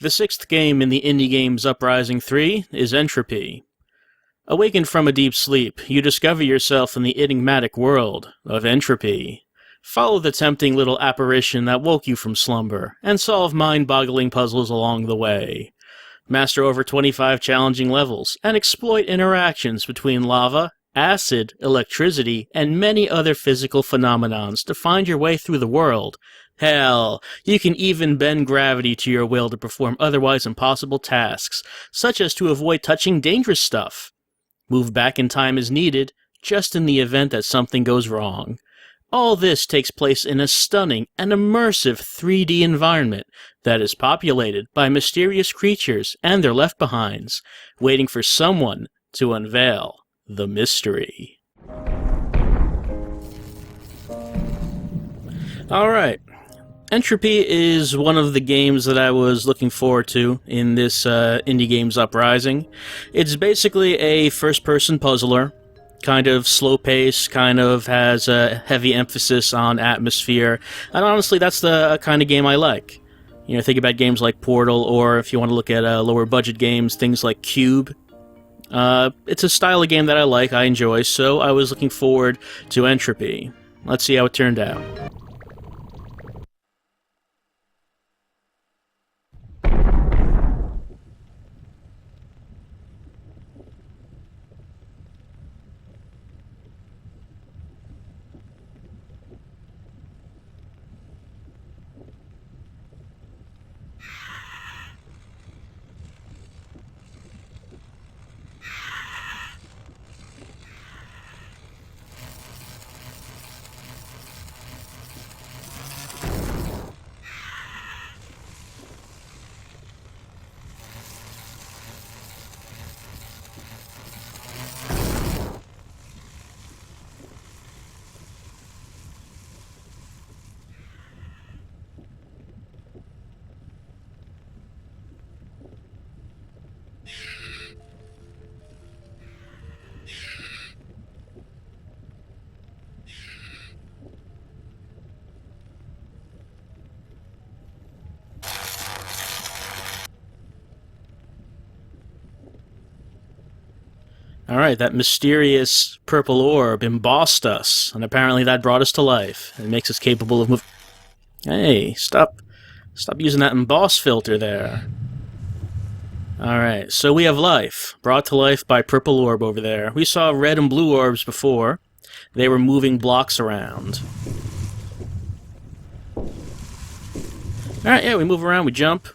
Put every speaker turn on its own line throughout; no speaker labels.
The sixth game in the Indie Games Uprising III is Entropy. Awakened from a deep sleep, you discover yourself in the enigmatic world of Entropy. Follow the tempting little apparition that woke you from slumber, and solve mind-boggling puzzles along the way. Master over 25 challenging levels, and exploit interactions between lava, acid, electricity, and many other physical phenomenons to find your way through the world. Hell, you can even bend gravity to your will to perform otherwise impossible tasks, such as to avoid touching dangerous stuff. Move back in time as needed, just in the event that something goes wrong. All this takes place in a stunning and immersive 3D environment that is populated by mysterious creatures and their left-behinds, waiting for someone to unveil the mystery. Alright. Entropy is one of the games that I was looking forward to in this Indie Games Uprising. It's basically a first-person puzzler, kind of slow-paced, kind of has a heavy emphasis on atmosphere, and honestly, that's the kind of game I like. You know, think about games like Portal, or if you want to look at lower-budget games, things like Cube. It's a style of game that I like, I enjoy, so I was looking forward to Entropy. Let's see how it turned out. Alright, that mysterious purple orb embossed us, and apparently that brought us to life. It makes us capable of moving. Hey, stop using that emboss filter there. Alright, so we have life, brought to life by purple orb over there. We saw red and blue orbs before. They were moving blocks around. Alright, yeah, we move around, we jump.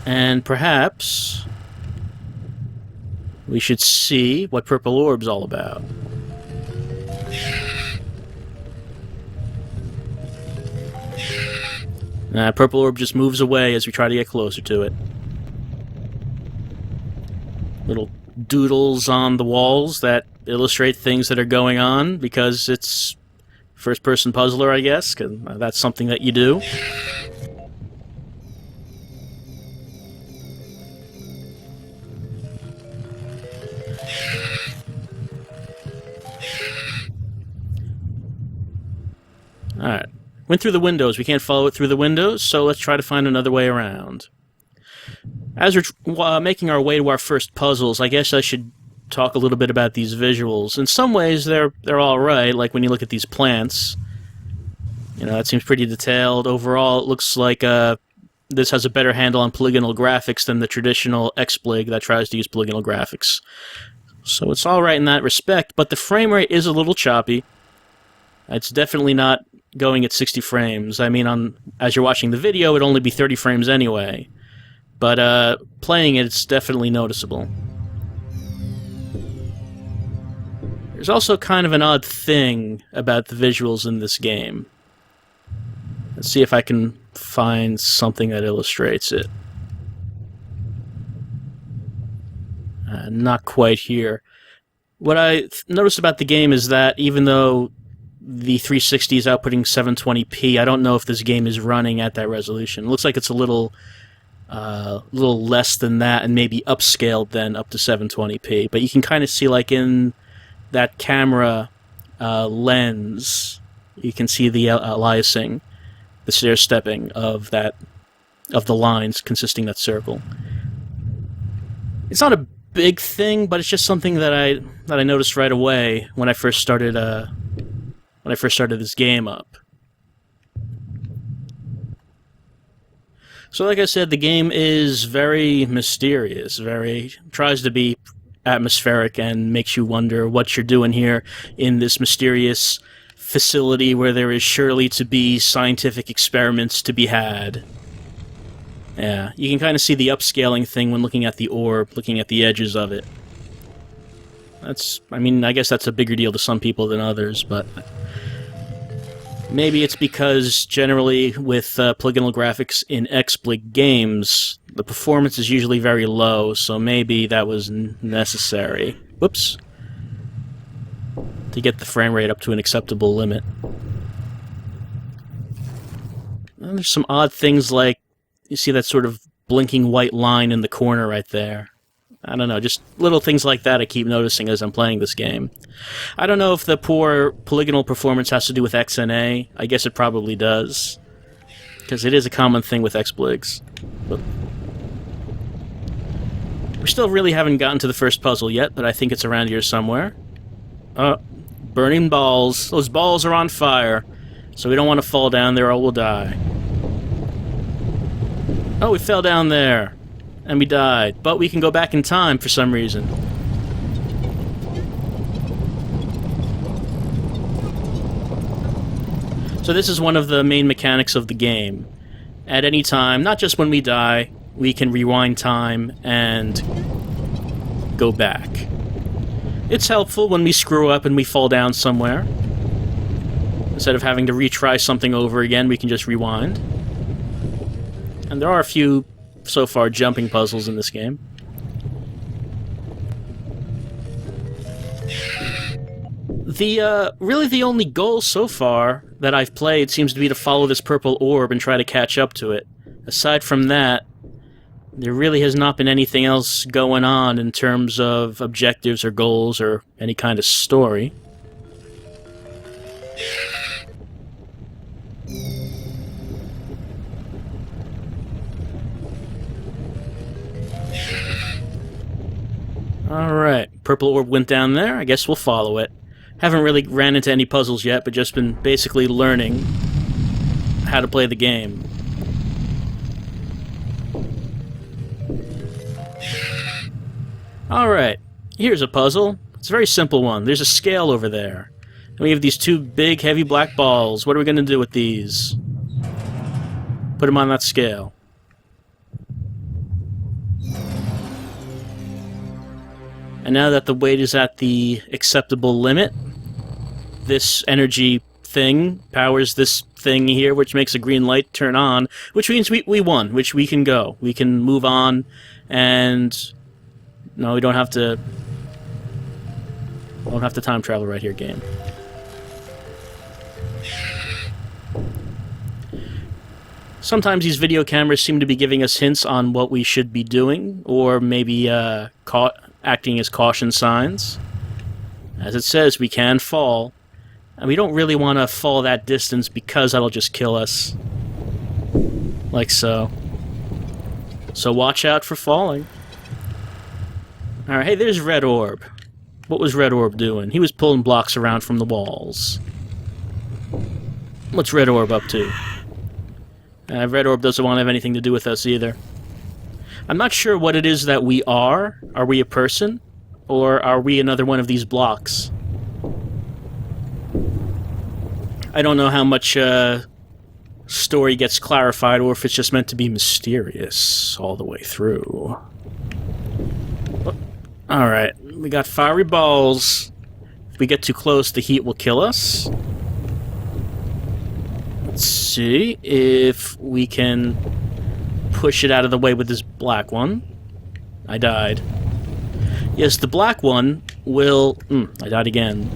And perhaps we should see what purple orb's all about. Purple orb just moves away as we try to get closer to it. Little doodles on the walls that illustrate things that are going on, because it's first-person puzzler, I guess, 'cause that's something that you do. Alright. Went through the windows. We can't follow it through the windows, so let's try to find another way around. As we're making our way to our first puzzles, I guess I should talk a little bit about these visuals. In some ways, they're alright, like when you look at these plants. You know, that seems pretty detailed. Overall, it looks like this has a better handle on polygonal graphics than the traditional XBLIG that tries to use polygonal graphics. So it's alright in that respect, but the frame rate is a little choppy. It's definitely not going at 60 frames. I mean, as you're watching the video, it'd only be 30 frames anyway. But playing it, it's definitely noticeable. There's also kind of an odd thing about the visuals in this game. Let's see if I can find something that illustrates it. Not quite here. What I noticed about the game is that even though the 360 is outputting 720p, I don't know if this game is running at that resolution. It looks like it's a little less than that, and maybe upscaled then up to 720p. But you can kind of see, like, in that camera lens, you can see the aliasing, the stair-stepping of that of the lines consisting that circle. It's not a big thing, but it's just something that I noticed right away when I first started this game up. So like I said, the game is very mysterious, tries to be atmospheric and makes you wonder what you're doing here in this mysterious facility where there is surely to be scientific experiments to be had. Yeah, you can kind of see the upscaling thing when looking at the orb, looking at the edges of it. I guess that's a bigger deal to some people than others, but maybe it's because generally with polygonal graphics in XBLIG games, the performance is usually very low, so maybe that was necessary. Whoops. To get the frame rate up to an acceptable limit. And there's some odd things like, you see that sort of blinking white line in the corner right there. I don't know, just little things like that I keep noticing as I'm playing this game. I don't know if the poor polygonal performance has to do with XNA. I guess it probably does, because it is a common thing with XBLIGs. But we still really haven't gotten to the first puzzle yet, but I think it's around here somewhere. Burning balls. Those balls are on fire, so we don't want to fall down there or we'll die. Oh, we fell down there, and we died, but we can go back in time for some reason. So this is one of the main mechanics of the game. At any time, not just when we die, we can rewind time and go back. It's helpful when we screw up and we fall down somewhere. Instead of having to retry something over again, we can just rewind. And there are a few, so far, jumping puzzles in this game. Really the only goal so far that I've played seems to be to follow this purple orb and try to catch up to it. Aside from that, there really has not been anything else going on in terms of objectives or goals or any kind of story. Alright, purple orb went down there. I guess we'll follow it. Haven't really ran into any puzzles yet, but just been basically learning how to play the game. Alright, here's a puzzle. It's a very simple one. There's a scale over there. And we have these two big, heavy black balls. What are we going to do with these? Put them on that scale. And now that the weight is at the acceptable limit, this energy thing powers this thing here, which makes a green light turn on, which means we won, which we can go. We can move on, and no, we don't have to time travel right here, game. Sometimes these video cameras seem to be giving us hints on what we should be doing, or maybe acting as caution signs. As it says, we can fall, and we don't really want to fall that distance because that'll just kill us. Like so. So watch out for falling. Alright, hey, there's Red Orb. What was Red Orb doing? He was pulling blocks around from the walls. What's Red Orb up to? Red Orb doesn't want to have anything to do with us either. I'm not sure what it is that we are. Are we a person? Or are we another one of these blocks? I don't know how much story gets clarified, or if it's just meant to be mysterious all the way through. Alright, we got fiery balls. If we get too close, the heat will kill us. Let's see if we can push it out of the way with this black one. I died. Yes, the black one will... I died again.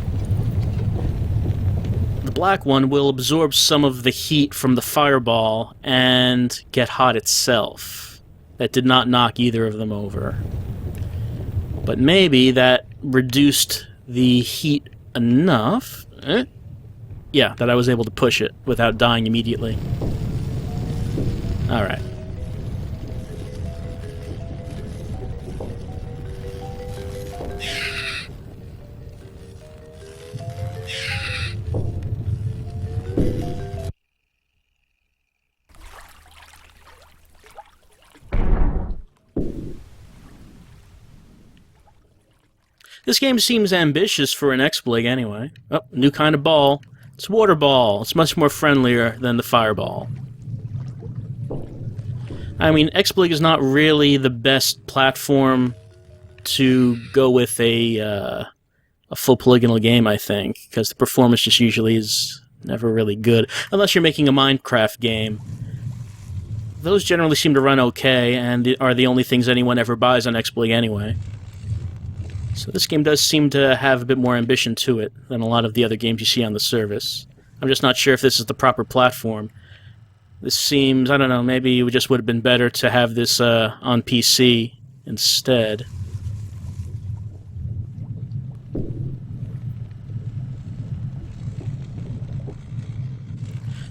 The black one will absorb some of the heat from the fireball and get hot itself. That did not knock either of them over. But maybe that reduced the heat enough... Yeah, that I was able to push it without dying immediately. Alright. This game seems ambitious for an XBLIG anyway. Oh, new kind of ball. It's water ball. It's much more friendlier than the fireball. I mean, XBLIG is not really the best platform to go with a full polygonal game, I think, because the performance just usually is never really good, unless you're making a Minecraft game. Those generally seem to run okay, and are the only things anyone ever buys on XBLIG anyway. So this game does seem to have a bit more ambition to it than a lot of the other games you see on the service. I'm just not sure if this is the proper platform. This seems, I don't know, maybe it just would have been better to have this on PC instead.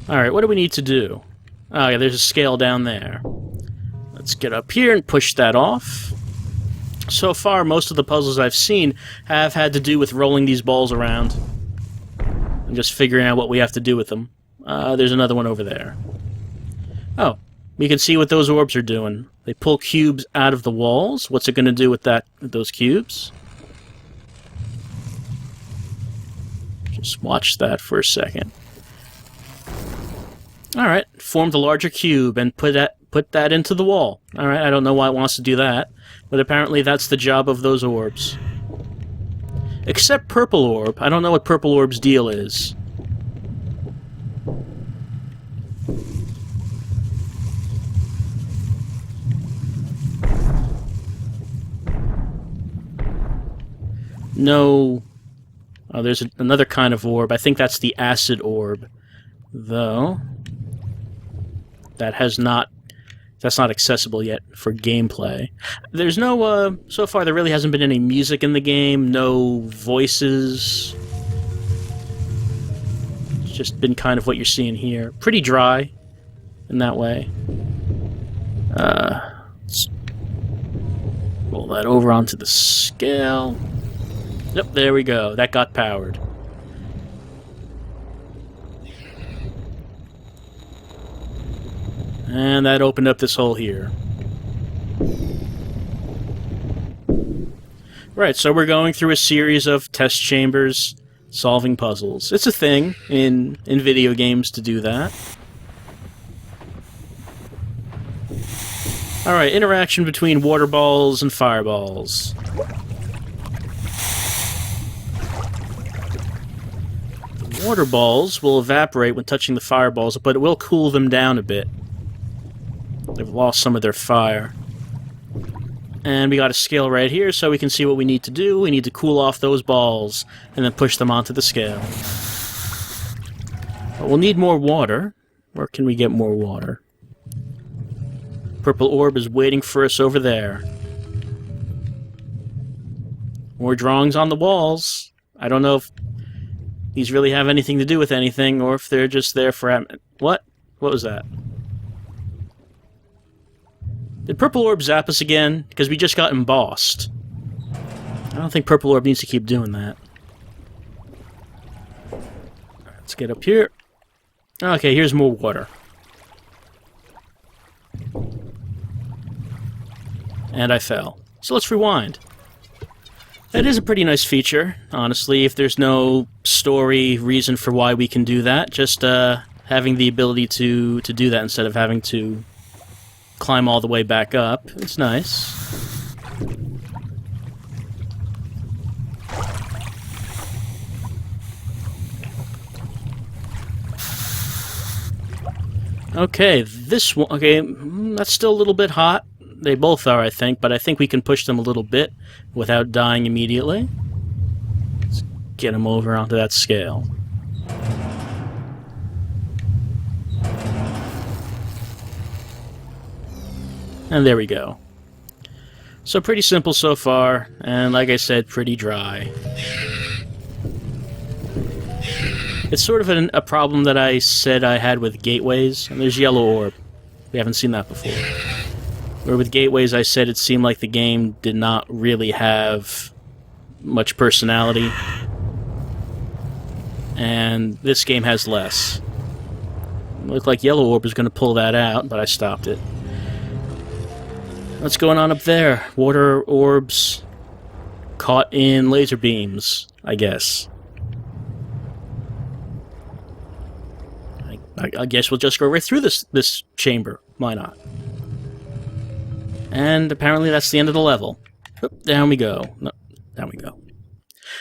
Alright, what do we need to do? Oh yeah, there's a scale down there. Let's get up here and push that off. So far, most of the puzzles I've seen have had to do with rolling these balls around and just figuring out what we have to do with them. There's another one over there. Oh, we can see what those orbs are doing. They pull cubes out of the walls. What's it going to do with those cubes? Just watch that for a second. Alright, form the larger cube and put that into the wall. Alright, I don't know why it wants to do that, but apparently that's the job of those orbs. Except Purple Orb. I don't know what Purple Orb's deal is. No. Oh, there's another kind of orb. I think that's the acid orb. Though that's not accessible yet for gameplay. There's no, so far there really hasn't been any music in the game, no voices. It's just been kind of what you're seeing here. Pretty dry in that way. Let's roll that over onto the scale. Yep, there we go. That got powered. And that opened up this hole here. Right, so we're going through a series of test chambers, solving puzzles. It's a thing in video games to do that. Alright, interaction between water balls and fireballs. The water balls will evaporate when touching the fireballs, but it will cool them down a bit. They've lost some of their fire. And we got a scale right here so we can see what we need to do. We need to cool off those balls and then push them onto the scale. But we'll need more water. Where can we get more water? Purple Orb is waiting for us over there. More drawings on the walls. I don't know if these really have anything to do with anything or if they're just there for... What? What was that? Did Purple Orb zap us again? Because we just got embossed. I don't think Purple Orb needs to keep doing that. Let's get up here. Okay, here's more water. And I fell. So let's rewind. That is a pretty nice feature, honestly, if there's no story reason for why we can do that. Just having the ability to do that instead of having to climb all the way back up. It's nice. Okay, this one... Okay, that's still a little bit hot. They both are, I think, but I think we can push them a little bit without dying immediately. Let's get them over onto that scale. And there we go. So pretty simple so far, and like I said, pretty dry. It's sort of a problem that I said I had with gateways, and there's Yellow Orb. We haven't seen that before. Where with gateways I said it seemed like the game did not really have much personality, and this game has less. It looked like Yellow Orb was going to pull that out, but I stopped it. What's going on up there? Water orbs. caught in laser beams, I guess. I guess we'll just go right through this chamber. Why not? And apparently that's the end of the level. Oop, down we go. No, down we go.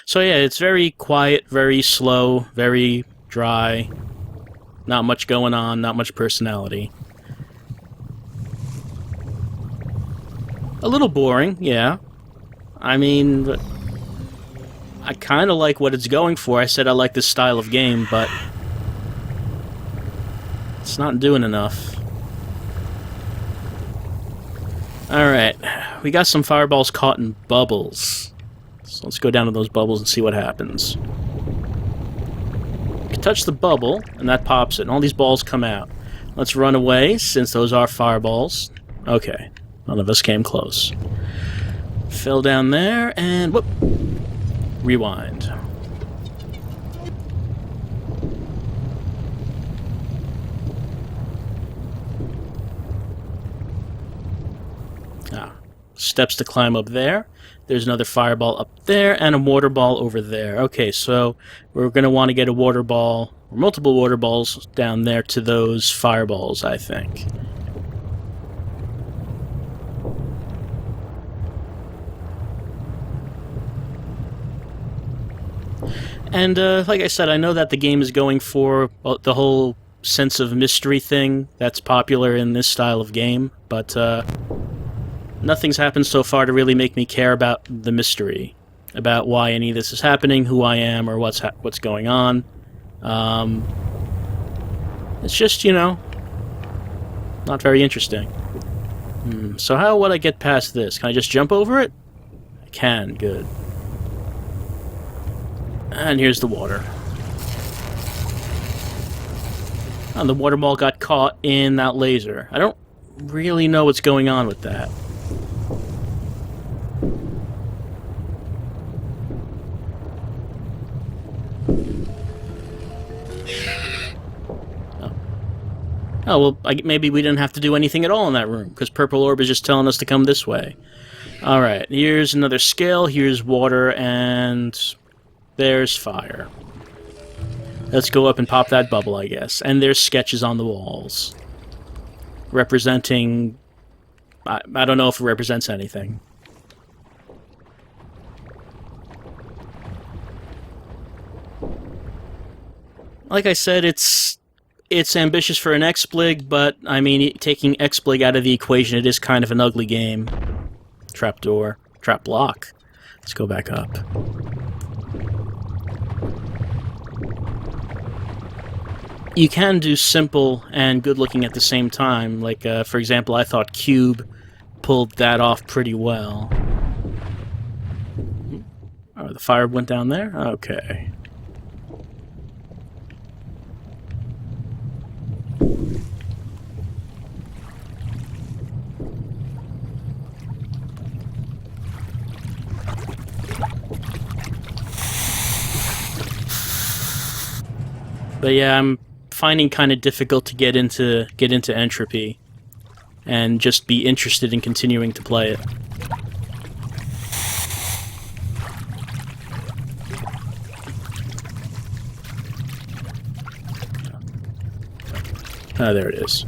So yeah, it's very quiet, very slow, very dry. Not much going on, not much personality. A little boring, yeah. I mean, I kind of like what it's going for. I said I like this style of game, but it's not doing enough. Alright, we got some fireballs caught in bubbles. So let's go down to those bubbles and see what happens. You can touch the bubble, and that pops it, and all these balls come out. Let's run away, since those are fireballs. Okay, none of us came close. Fell down there, and whoop! Rewind. Steps to climb up there. There's another fireball up there, and a water ball over there. Okay, so we're going to want to get a water ball, or multiple water balls down there to those fireballs, I think. And like I said, I know that the game is going for the whole sense of mystery thing that's popular in this style of game, but nothing's happened so far to really make me care about the mystery, about why any of this is happening, who I am, or what's going on. It's just, you know, not very interesting. So how would I get past this? Can I just jump over it? I can, good. And here's the water. And the water ball got caught in that laser. I don't really know what's going on with that. Oh, well, maybe we didn't have to do anything at all in that room, because Purple Orb is just telling us to come this way. Alright, here's another scale, here's water, and there's fire. Let's go up and pop that bubble, I guess. And there's sketches on the walls. Representing... I don't know if it represents anything. Like I said, it's ambitious for an XBLIG, but, I mean, taking XBLIG out of the equation, it is kind of an ugly game. Trapdoor. Trap block. Let's go back up. You can do simple and good-looking at the same time. Like, for example, I thought Cube pulled that off pretty well. Oh, the fire went down there? Okay. But yeah, I'm finding kind of difficult to get into Entropy and just be interested in continuing to play it. Ah, there it is.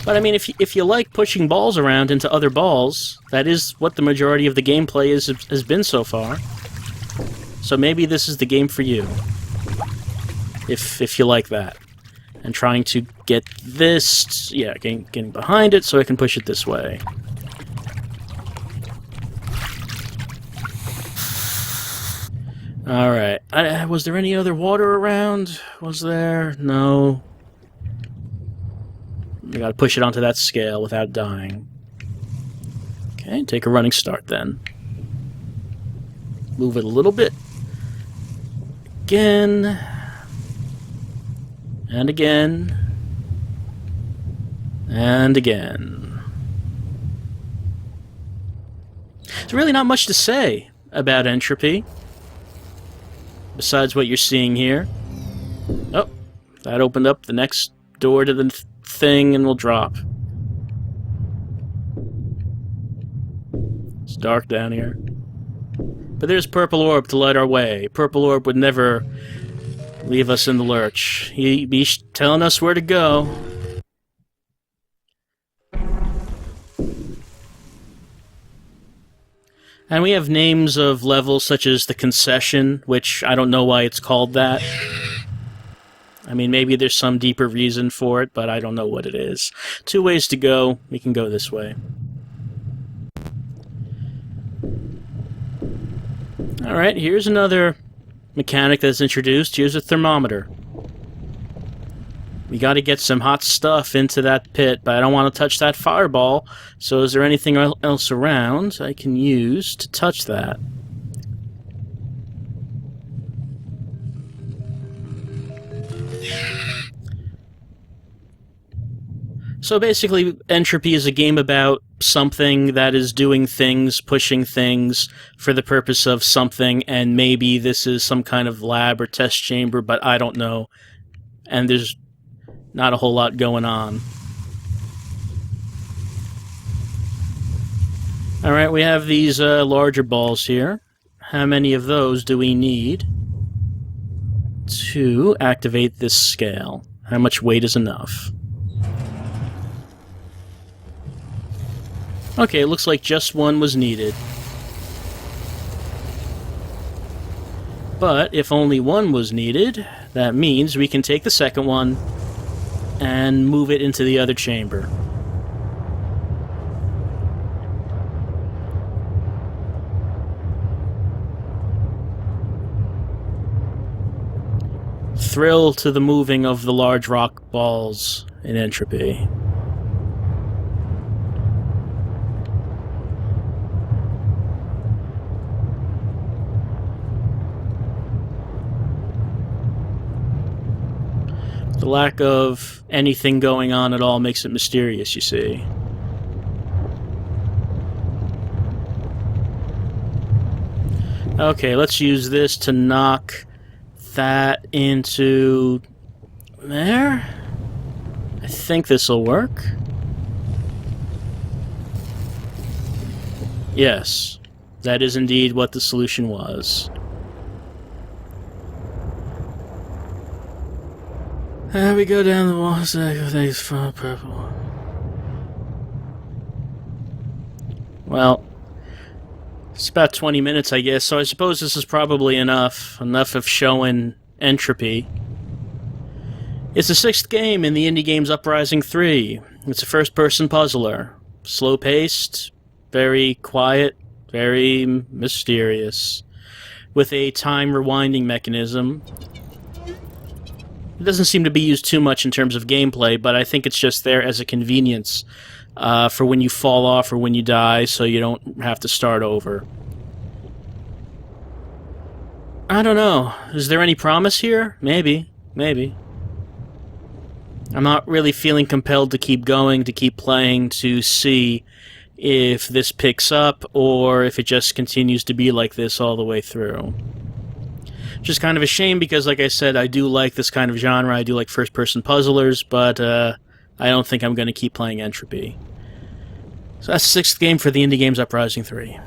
But I mean, if you like pushing balls around into other balls, that is what the majority of the gameplay has been so far. So maybe this is the game for you, if you like that. And trying to get this, yeah, getting behind it so I can push it this way. Alright, was there any other water around? Was there? No. I gotta push it onto that scale without dying. Okay, take a running start then. Move it a little bit. Again. And again. And again. There's really not much to say about Entropy, besides what you're seeing here. Oh, that opened up the next door to the thing and we'll drop. It's dark down here. But there's Purple Orb to light our way. Purple Orb would never leave us in the lurch. He'd be telling us where to go. And we have names of levels such as the Concession, which I don't know why it's called that. I mean, maybe there's some deeper reason for it, but I don't know what it is. 2 ways to go. We can go this way. Alright, here's another mechanic that's introduced. Here's a thermometer. We gotta get some hot stuff into that pit, but I don't want to touch that fireball, so is there anything else around I can use to touch that? So basically, Entropy is a game about something that is doing things, pushing things for the purpose of something, and maybe this is some kind of lab or test chamber, but I don't know. And there's not a whole lot going on. Alright, we have these larger balls here. How many of those do we need to activate this scale? How much weight is enough? Okay, it looks like just one was needed. But if only one was needed, that means we can take the second one and move it into the other chamber. Thrill to the moving of the large rock balls in Entropy. The lack of anything going on at all makes it mysterious, you see. Okay, let's use this to knock that into there. I think this will work. Yes, that is indeed what the solution was. We go down the wall, things from purple. Well, it's about 20 minutes, I guess, so I suppose this is probably enough of showing Entropy. It's the 6th game in the Indie Games Uprising III. It's a first-person puzzler. Slow-paced, very quiet, very mysterious, with a time-rewinding mechanism. It doesn't seem to be used too much in terms of gameplay, but I think it's just there as a convenience for when you fall off or when you die, so you don't have to start over. I don't know. Is there any promise here? Maybe. Maybe. I'm not really feeling compelled to keep going, to keep playing, to see if this picks up, or if it just continues to be like this all the way through. Which is kind of a shame because, like I said, I do like this kind of genre. I do like first-person puzzlers, but I don't think I'm going to keep playing Entropy. So that's the 6th game for the Indie Games Uprising III.